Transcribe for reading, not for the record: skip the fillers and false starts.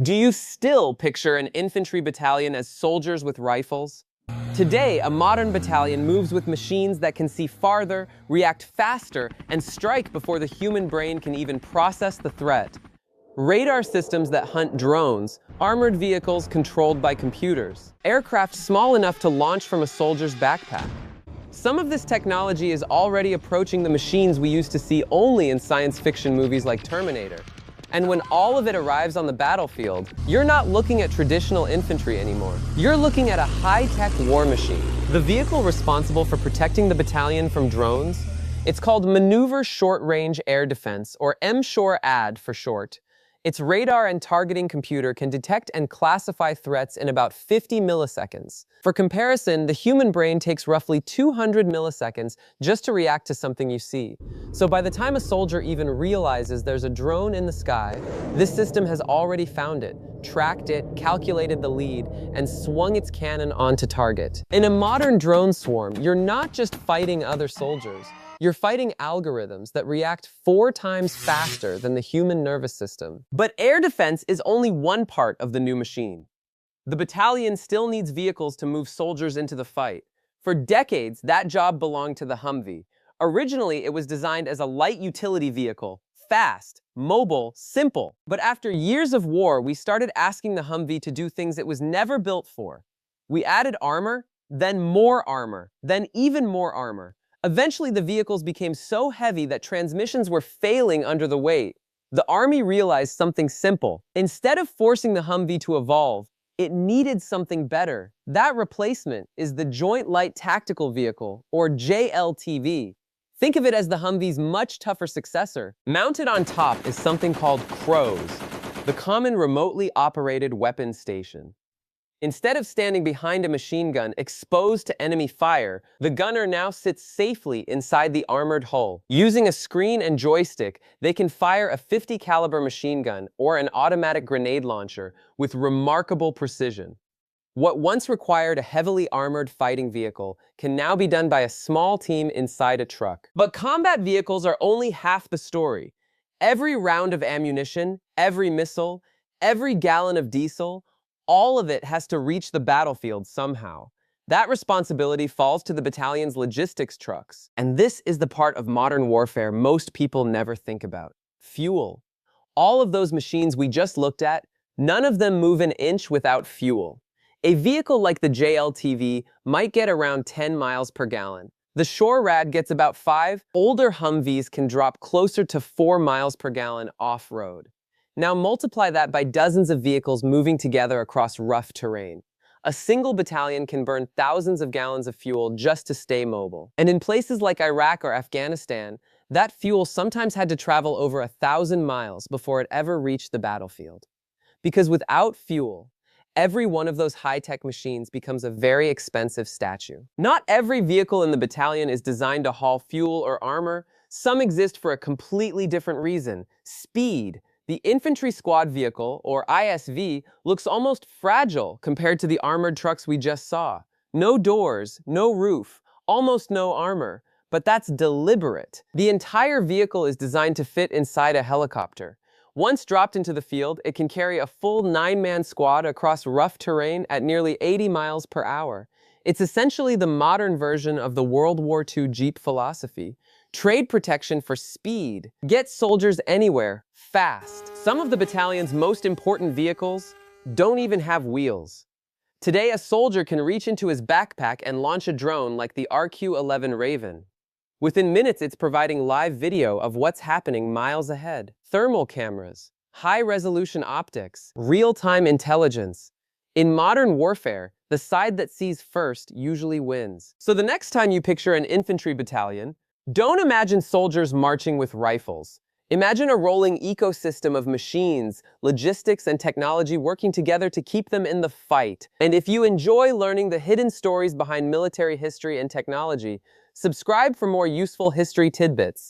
Do you still picture an infantry battalion as soldiers with rifles? Today, a modern battalion moves with machines that can see farther, react faster, and strike before the human brain can even process the threat. Radar systems that hunt drones, armored vehicles controlled by computers, aircraft small enough to launch from a soldier's backpack. Some of this technology is already approaching the machines we used to see only in science fiction movies like Terminator. And when all of it arrives on the battlefield, you're not looking at traditional infantry anymore. You're looking at a high-tech war machine. The vehicle responsible for protecting the battalion from drones? It's called Maneuver Short Range Air Defense, or MSHORAD for short. Its radar and targeting computer can detect and classify threats in about 50 milliseconds. For comparison, the human brain takes roughly 200 milliseconds just to react to something you see. So by the time a soldier even realizes there's a drone in the sky, this system has already found it, tracked it, calculated the lead, and swung its cannon onto target. In a modern drone swarm, you're not just fighting other soldiers. You're fighting algorithms that react 4 times faster than the human nervous system. But air defense is only one part of the new machine. The battalion still needs vehicles to move soldiers into the fight. For decades, that job belonged to the Humvee. Originally, it was designed as a light utility vehicle, fast, mobile, simple. But after years of war, we started asking the Humvee to do things it was never built for. We added armor, then more armor, then even more armor. Eventually, the vehicles became so heavy that transmissions were failing under the weight. The Army realized something simple. Instead of forcing the Humvee to evolve, it needed something better. That replacement is the Joint Light Tactical Vehicle, or JLTV. Think of it as the Humvee's much tougher successor. Mounted on top is something called CROWS, the Common Remotely Operated Weapons Station. Instead of standing behind a machine gun exposed to enemy fire, the gunner now sits safely inside the armored hull. Using a screen and joystick, they can fire a .50 caliber machine gun or an automatic grenade launcher with remarkable precision. What once required a heavily armored fighting vehicle can now be done by a small team inside a truck. But combat vehicles are only half the story. Every round of ammunition, every missile, every gallon of diesel, all of it has to reach the battlefield somehow. That responsibility falls to the battalion's logistics trucks. And this is the part of modern warfare most people never think about. Fuel. All of those machines we just looked at, none of them move an inch without fuel. A vehicle like the JLTV might get around 10 miles per gallon. The SHORAD gets about 5. Older Humvees can drop closer to 4 miles per gallon off-road. Now multiply that by dozens of vehicles moving together across rough terrain. A single battalion can burn thousands of gallons of fuel just to stay mobile. And in places like Iraq or Afghanistan, that fuel sometimes had to travel over 1,000 miles before it ever reached the battlefield. Because without fuel, every one of those high-tech machines becomes a very expensive statue. Not every vehicle in the battalion is designed to haul fuel or armor. Some exist for a completely different reason: speed. The infantry squad vehicle, or ISV, looks almost fragile compared to the armored trucks we just saw. No doors, no roof, almost no armor, but that's deliberate. The entire vehicle is designed to fit inside a helicopter. Once dropped into the field, it can carry a full 9-man squad across rough terrain at nearly 80 miles per hour. It's essentially the modern version of the World War II Jeep philosophy. Trade protection for speed. Get soldiers anywhere, fast. Some of the battalion's most important vehicles don't even have wheels. Today, a soldier can reach into his backpack and launch a drone like the RQ-11 Raven. Within minutes, it's providing live video of what's happening miles ahead. Thermal cameras, high-resolution optics, real-time intelligence. In modern warfare, the side that sees first usually wins. So the next time you picture an infantry battalion, don't imagine soldiers marching with rifles. Imagine a rolling ecosystem of machines, logistics, and technology working together to keep them in the fight. And if you enjoy learning the hidden stories behind military history and technology, subscribe for more useful history tidbits.